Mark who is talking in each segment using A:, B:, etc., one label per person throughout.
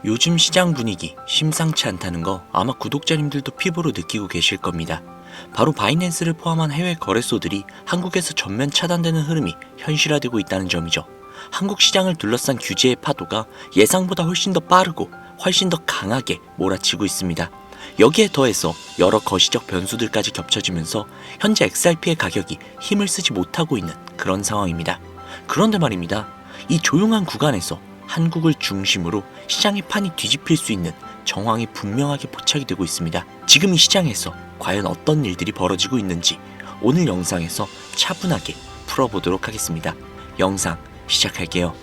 A: 요즘 시장 분위기 심상치 않다는 거 아마 구독자님들도 피부로 느끼고 계실 겁니다. 바로 바이낸스를 포함한 해외 거래소들이 한국에서 전면 차단되는 흐름이 현실화되고 있다는 점이죠. 한국 시장을 둘러싼 규제의 파도가 예상보다 훨씬 더 빠르고 훨씬 더 강하게 몰아치고 있습니다. 여기에 더해서 여러 거시적 변수들까지 겹쳐지면서 현재 XRP의 가격이 힘을 쓰지 못하고 있는 그런 상황입니다. 그런데 말입니다. 이 조용한 구간에서 한국을 중심으로 시장의 판이 뒤집힐 수 있는 정황이 분명하게 포착이 되고 있습니다. 지금 이 시장에서 과연 어떤 일들이 벌어지고 있는지 오늘 영상에서 차분하게 풀어보도록 하겠습니다. 영상 시작할게요.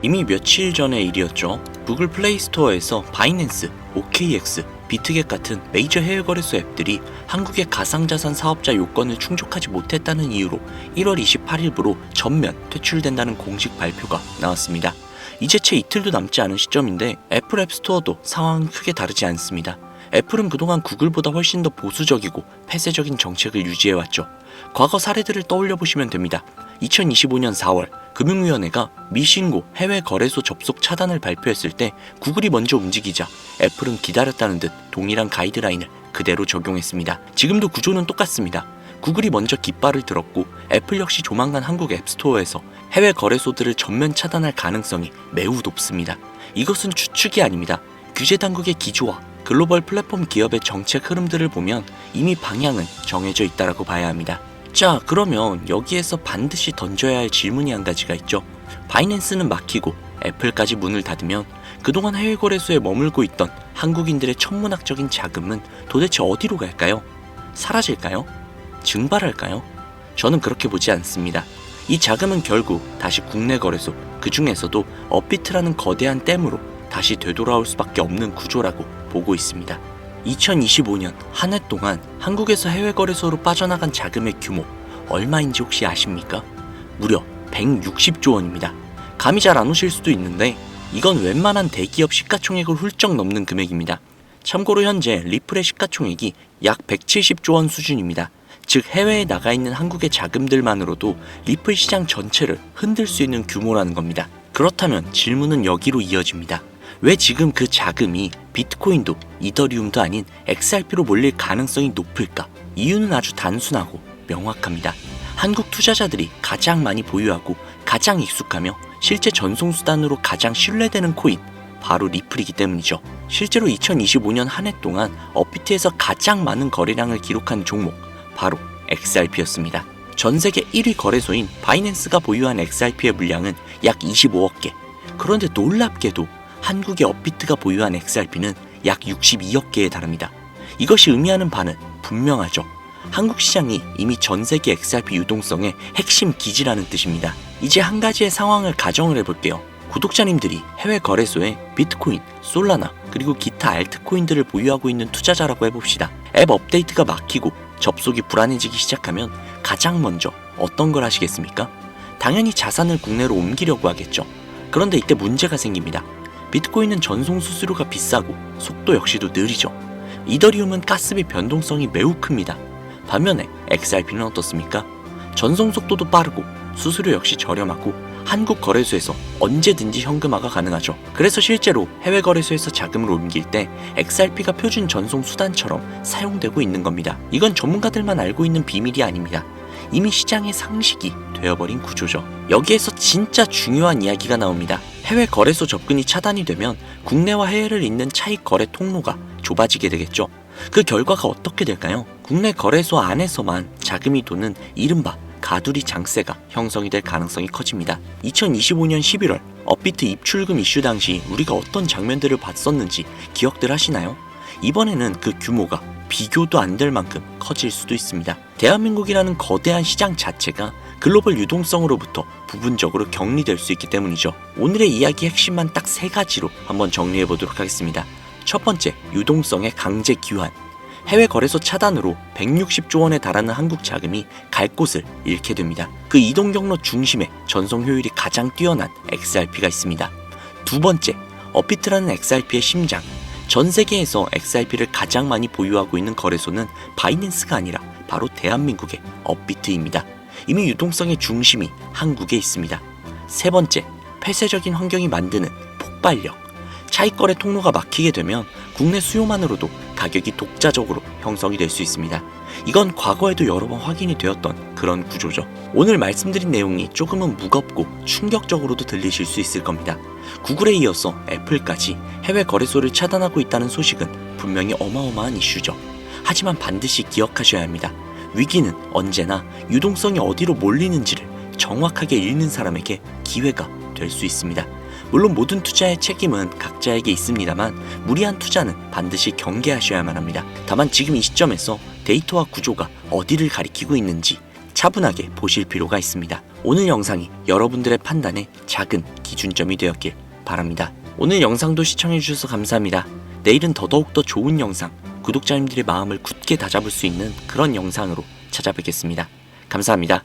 A: 이미 며칠 전의 일이었죠. 구글 플레이 스토어에서 바이낸스, OKX, 비트겟 같은 메이저 해외 거래소 앱들이 한국의 가상자산 사업자 요건을 충족하지 못했다는 이유로 1월 28일부로 전면 퇴출된다는 공식 발표가 나왔습니다. 이제 채 이틀도 남지 않은 시점인데 애플 앱스토어도 상황은 크게 다르지 않습니다. 애플은 그동안 구글보다 훨씬 더 보수적이고 폐쇄적인 정책을 유지해왔죠. 과거 사례들을 떠올려 보시면 됩니다. 2025년 4월 금융위원회가 미신고 해외 거래소 접속 차단을 발표했을 때 구글이 먼저 움직이자 애플은 기다렸다는 듯 동일한 가이드라인을 그대로 적용했습니다. 지금도 구조는 똑같습니다. 구글이 먼저 깃발을 들었고 애플 역시 조만간 한국 앱스토어에서 해외 거래소들을 전면 차단할 가능성이 매우 높습니다. 이것은 추측이 아닙니다. 규제 당국의 기조와 글로벌 플랫폼 기업의 정책 흐름들을 보면 이미 방향은 정해져 있다라고 봐야 합니다. 자, 그러면 여기에서 반드시 던져야 할 질문이 한 가지가 있죠. 바이낸스는 막히고 애플까지 문을 닫으면 그동안 해외 거래소에 머물고 있던 한국인들의 천문학적인 자금은 도대체 어디로 갈까요? 사라질까요? 증발할까요? 저는 그렇게 보지 않습니다. 이 자금은 결국 다시 국내 거래소, 그 중에서도 업비트라는 거대한 댐으로 다시 되돌아올 수밖에 없는 구조라고 보고 있습니다. 2025년 한 해 동안 한국에서 해외 거래소로 빠져나간 자금의 규모 얼마인지 혹시 아십니까? 무려 160조 원입니다. 감이 잘 안 오실 수도 있는데 이건 웬만한 대기업 시가총액을 훌쩍 넘는 금액입니다. 참고로 현재 리플의 시가총액이 약 170조 원 수준입니다. 즉 해외에 나가 있는 한국의 자금들만으로도 리플 시장 전체를 흔들 수 있는 규모라는 겁니다. 그렇다면 질문은 여기로 이어집니다. 왜 지금 그 자금이 비트코인도 이더리움도 아닌 XRP로 몰릴 가능성이 높을까? 이유는 아주 단순하고 명확합니다. 한국 투자자들이 가장 많이 보유하고 가장 익숙하며 실제 전송수단으로 가장 신뢰되는 코인, 바로 리플이기 때문이죠. 실제로 2025년 한 해 동안 업비트에서 가장 많은 거래량을 기록한 종목, 바로 XRP였습니다. 전 세계 1위 거래소인 바이낸스가 보유한 XRP의 물량은 약 25억 개. 그런데 놀랍게도 한국의 업비트가 보유한 XRP는 약 62억 개에 달합니다. 이것이 의미하는 바는 분명하죠. 한국 시장이 이미 전 세계 XRP 유동성의 핵심 기지라는 뜻입니다. 이제 한 가지의 상황을 가정을 해볼게요. 구독자님들이 해외 거래소에 비트코인, 솔라나, 그리고 기타 알트코인들을 보유하고 있는 투자자라고 해봅시다. 앱 업데이트가 막히고 접속이 불안해지기 시작하면 가장 먼저 어떤 걸 하시겠습니까? 당연히 자산을 국내로 옮기려고 하겠죠. 그런데 이때 문제가 생깁니다. 비트코인은 전송 수수료가 비싸고 속도 역시도 느리죠. 이더리움은 가스비 변동성이 매우 큽니다. 반면에 XRP는 어떻습니까? 전송 속도도 빠르고 수수료 역시 저렴하고 한국 거래소에서 언제든지 현금화가 가능하죠. 그래서 실제로 해외 거래소에서 자금을 옮길 때 XRP가 표준 전송 수단처럼 사용되고 있는 겁니다. 이건 전문가들만 알고 있는 비밀이 아닙니다. 이미 시장의 상식이 되어버린 구조죠. 여기에서 진짜 중요한 이야기가 나옵니다. 해외 거래소 접근이 차단이 되면 국내와 해외를 잇는 차익 거래 통로가 좁아지게 되겠죠. 그 결과가 어떻게 될까요? 국내 거래소 안에서만 자금이 도는 이른바 가두리 장세가 형성이 될 가능성이 커집니다. 2025년 11월 업비트 입출금 이슈 당시 우리가 어떤 장면들을 봤었는지 기억들 하시나요? 이번에는 그 규모가 비교도 안 될 만큼 커질 수도 있습니다. 대한민국이라는 거대한 시장 자체가 글로벌 유동성으로부터 부분적으로 격리될 수 있기 때문이죠. 오늘의 이야기 핵심만 딱 3가지로 한번 정리해 보도록 하겠습니다. 첫 번째, 유동성의 강제 귀환. 해외 거래소 차단으로 160조 원에 달하는 한국 자금이 갈 곳을 잃게 됩니다. 그 이동 경로 중심에 전송 효율이 가장 뛰어난 XRP가 있습니다. 두 번째, 업비트라는 XRP의 심장. 전 세계에서 XRP를 가장 많이 보유하고 있는 거래소는 바이낸스가 아니라 바로 대한민국의 업비트입니다. 이미 유동성의 중심이 한국에 있습니다. 세 번째, 폐쇄적인 환경이 만드는 폭발력. 차익거래 통로가 막히게 되면 국내 수요만으로도 가격이 독자적으로 형성이 될 수 있습니다. 이건 과거에도 여러 번 확인이 되었던 그런 구조죠. 오늘 말씀드린 내용이 조금은 무겁고 충격적으로도 들리실 수 있을 겁니다. 구글에 이어서 애플까지 해외 거래소를 차단하고 있다는 소식은 분명히 어마어마한 이슈죠. 하지만 반드시 기억하셔야 합니다. 위기는 언제나 유동성이 어디로 몰리는지를 정확하게 읽는 사람에게 기회가 될 수 있습니다. 물론 모든 투자의 책임은 각자에게 있습니다만 무리한 투자는 반드시 경계하셔야만 합니다. 다만 지금 이 시점에서 데이터와 구조가 어디를 가리키고 있는지 차분하게 보실 필요가 있습니다. 오늘 영상이 여러분들의 판단에 작은 기준점이 되었길 바랍니다. 오늘 영상도 시청해주셔서 감사합니다. 내일은 더더욱 좋은 영상, 구독자님들의 마음을 굳게 다잡을 수 있는 그런 영상으로 찾아뵙겠습니다. 감사합니다.